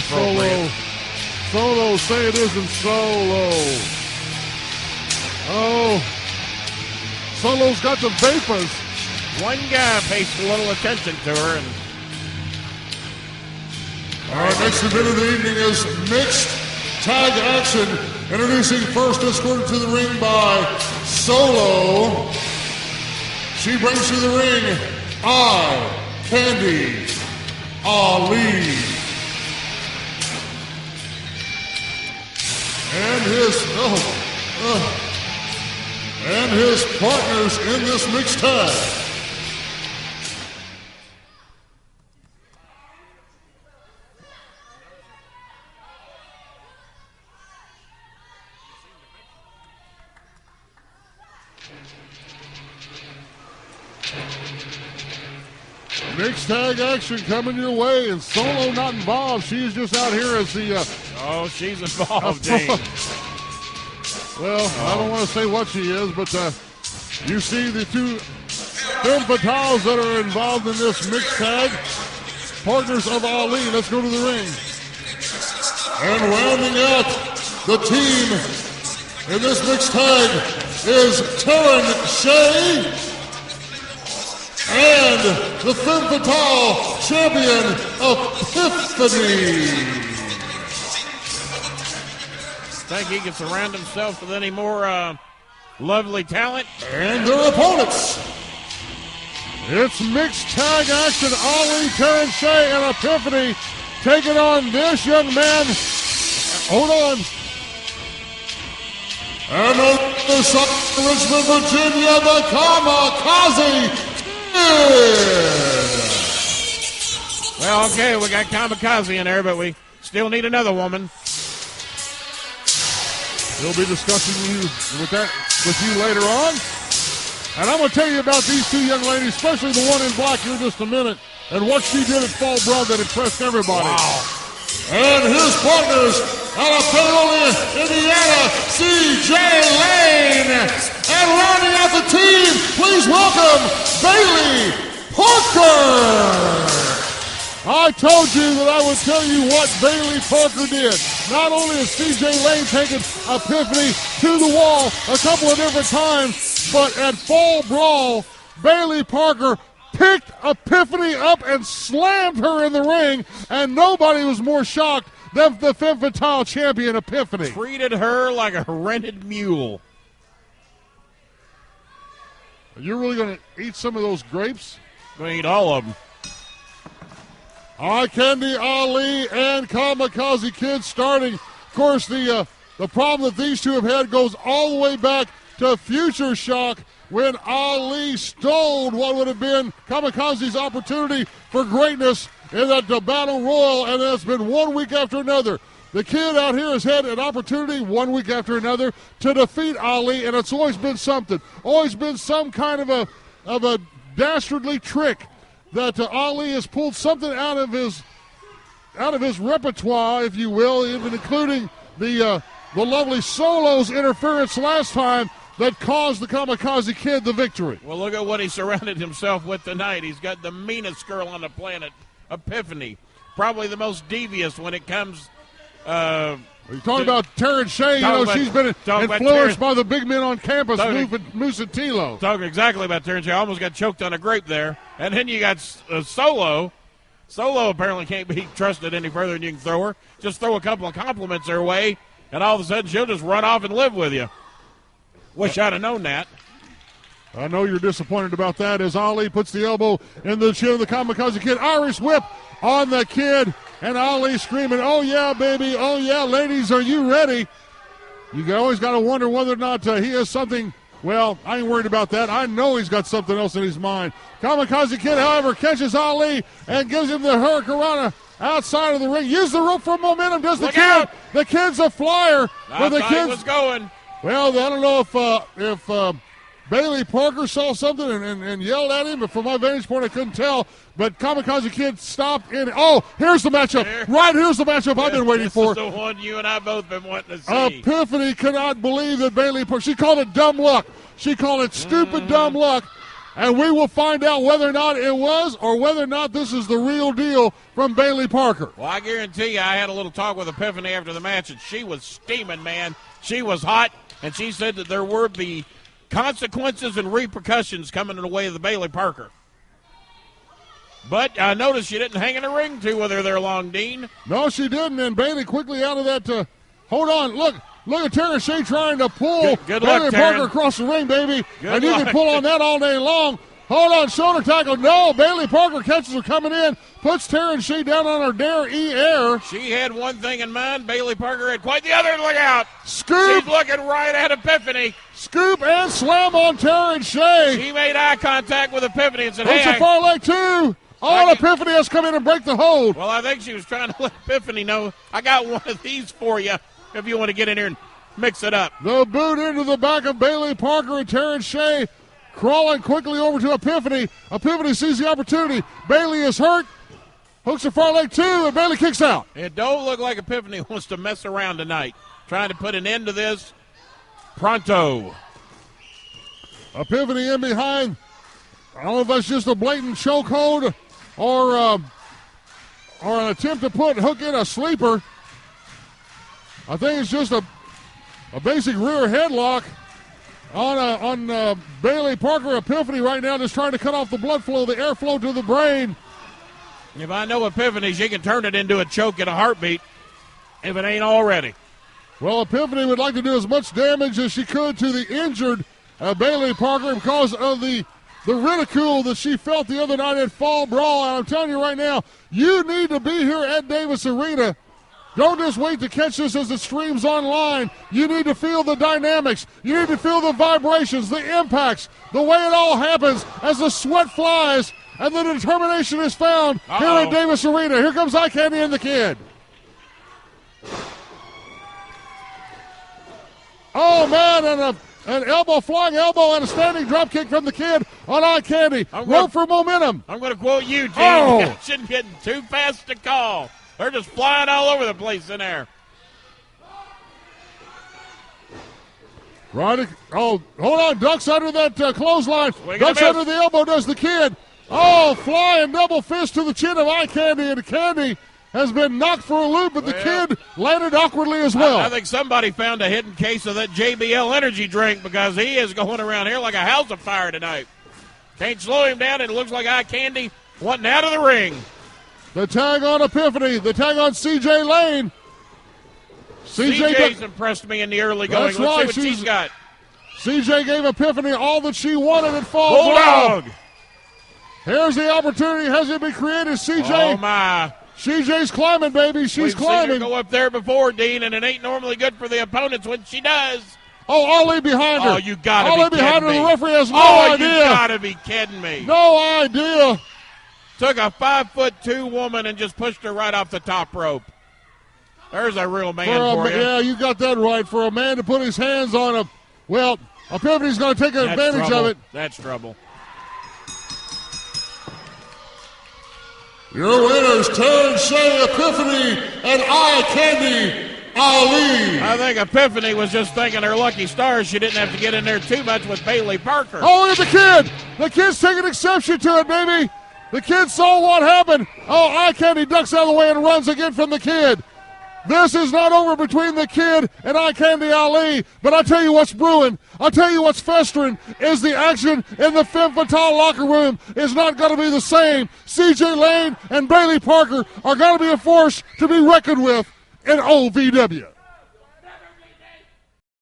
Solo. Solo, say it isn't Solo. Oh, Solo's got the vapors. One guy pays a little attention to her. And our next event of the evening is mixed tag action. Introducing first, escorted to the ring by Solo. She brings to the ring Candy Ali. And his partners in this mixed tag. Mixed tag action coming your way, and Solo not involved. She's just out here as the... she's involved, Dean. Well, I don't want to say what she is, but you see the two femme fatales that are involved in this mixed tag. Partners of Ali. Let's go to the ring. And rounding out the team in this mixed tag is Taryn Shay and the femme fatale champion, Epiphany. Think he can surround himself with any more lovely talent? And their opponents. It's mixed tag action. Ali, Taryn Shay, and Epiphany taking on this young man. Hold on. And on the side of Richmond, Virginia, the Kamikaze Kid. Well, okay, we got Kamikaze in there, but we still need another woman. We'll be discussing with you later on. And I'm going to tell you about these two young ladies, especially the one in black here in just a minute, and what she did at Fall Brawl that impressed everybody. Wow. And his partners out of Peoria, Indiana, C.J. Lane. And rounding out the team, please welcome Bailey Parker. I told you that I would tell you what Bailey Parker did. Not only has C.J. Lane taken Epiphany to the wall a couple of different times, but at Fall Brawl, Bailey Parker picked Epiphany up and slammed her in the ring, and nobody was more shocked than the femme fatale champion, Epiphany. Treated her like a rented mule. You're really going to eat some of those grapes? Going to eat all of them. Candy Ali and Kamikaze Kid starting. Of course, the problem that these two have had goes all the way back to Future Shock when Ali stole what would have been Kamikaze's opportunity for greatness in that Battle Royal, and it's been 1 week after another. The kid out here has had an opportunity 1 week after another to defeat Ali, and it's always been something. Always been some kind of a dastardly trick that Ali has pulled something out of his repertoire, if you will, even including the lovely Solo's interference last time that caused the Kamikaze Kid the victory. Well, look at what he surrounded himself with tonight. He's got the meanest girl on the planet, Epiphany. Probably the most devious when it comes. You're talking about Taryn Shay. You know, she's been influenced by the big men on campus, Moose and Tilo. Talking exactly about Taryn Shay. I almost got choked on a grape there. And then you got Solo. Solo apparently can't be trusted any further than you can throw her. Just throw a couple of compliments her way, and all of a sudden she'll just run off and live with you. Wish I'd have known that. I know you're disappointed about that as Ali puts the elbow in the chin of the Kamikaze Kid. Irish whip on the kid, and Ali screaming, "Oh, yeah, baby. Oh, yeah, ladies, are you ready?" You always got to wonder whether or not he has something. Well, I ain't worried about that. I know he's got something else in his mind. Kamikaze Kid, however, catches Ali and gives him the hurricanrana outside of the ring. Use the rope for momentum. Does the Look kid? out. The kid's a flyer. I thought he was going. Well, I don't know if Bailey Parker saw something and yelled at him, but from my vantage point, I couldn't tell. But Kamikaze Kid stopped in. Oh, here's the matchup. Here's the matchup I've been waiting for. This is the one you and I both been wanting to see. Epiphany cannot believe that Bailey Parker. She called it dumb luck. She called it stupid dumb luck. And we will find out whether or not it was or whether or not this is the real deal from Bailey Parker. Well, I guarantee you I had a little talk with Epiphany after the match, and she was steaming, man. She was hot, and she said that there would be consequences and repercussions coming in the way of the Bailey Parker. But I noticed she didn't hang in a ring too with her there long, Dean. No, she didn't, and Bailey quickly out of that. Hold on, look at Taryn Shay trying to pull good Bailey luck, Parker Taryn. across the ring, baby. Good and you luck. can pull on that all day long. Hold on, shoulder tackle. No, Bailey Parker catches her coming in, puts Taryn Shay down on her derriere. She had one thing in mind. Bailey Parker had quite the other. Look out. Scoop. She's looking right at Epiphany. Scoop and slam on Taryn Shay. She made eye contact with Epiphany and said, Hooks hey, a far leg too. Epiphany has come in and break the hold. Well, I think she was trying to let Epiphany know, I got one of these for you if you want to get in here and mix it up. The boot into the back of Bailey Parker and Taryn Shay crawling quickly over to Epiphany. Epiphany sees the opportunity. Bailey is hurt. Hooks a far leg too, and Bailey kicks out. It don't look like Epiphany wants to mess around tonight. Trying to put an end to this pronto. Epiphany in behind. I don't know if that's just a blatant chokehold or an attempt to hook in a sleeper. I think it's just a basic rear headlock on Bailey Parker. Epiphany right now just trying to cut off the blood flow, the airflow to the brain. If I know Epiphany, she can turn it into a choke in a heartbeat if it ain't already. Well, Epiphany would like to do as much damage as she could to the injured Bailey Parker because of the ridicule that she felt the other night at Fall Brawl. And I'm telling you right now, you need to be here at Davis Arena. Don't just wait to catch this as it streams online. You need to feel the dynamics. You need to feel the vibrations, the impacts, the way it all happens as the sweat flies and the determination is found here at Davis Arena. Here comes Eye Candy and the Kid. Oh, man, and an flying elbow and a standing drop kick from the Kid on Eye Candy. Rope for momentum. I'm going to quote you, Gene. Oh. Shouldn't get too fast to call. They're just flying all over the place in there. Right. Oh, hold on. Ducks under that clothesline. Swing Ducks under the elbow does the Kid. Oh, flying double fist to the chin of Eye Candy, and Candy has been knocked for a loop, but the Kid landed awkwardly as well. I think somebody found a hidden case of that JBL energy drink because he is going around here like a house of fire tonight. Can't slow him down, and it looks like Eye Candy wanting out of the ring. The tag on Epiphany. The tag on C.J. Lane. CJ's impressed me in the early going. That's Let's right. see what she's got. C.J. gave Epiphany all that she wanted at Fall Brawl. Here's the opportunity. Has it been created? C.J. Oh, my. CJ's climbing, baby. She's climbing. We've seen her go up there before, Dean, and it ain't normally good for the opponents when she does. Oh, Ali behind her. Oh, you gotta Ali be behind kidding her. me. The referee has no idea. You gotta be kidding me. No idea. Took a 5'2" woman and just pushed her right off the top rope. There's a real man for you. Yeah, you got that right. For a man to put his hands on a, well, Epiphany's going to take advantage of it. That's trouble. Your winners, Taryn Shay, Epiphany, and Eye Candy Ali. I think Epiphany was just thinking her lucky stars she didn't have to get in there too much with Bailey Parker. Oh, look at the Kid. The Kid's taking exception to it, baby. The Kid saw what happened. Oh, Eye Candy ducks out of the way and runs again from the Kid. This is not over between the Kid and Eye Candy Ali, but I'll tell you what's brewing. I'll tell you what's festering is the action in the Femme Fatale locker room is not going to be the same. C.J. Lane and Bailey Parker are going to be a force to be reckoned with in OVW.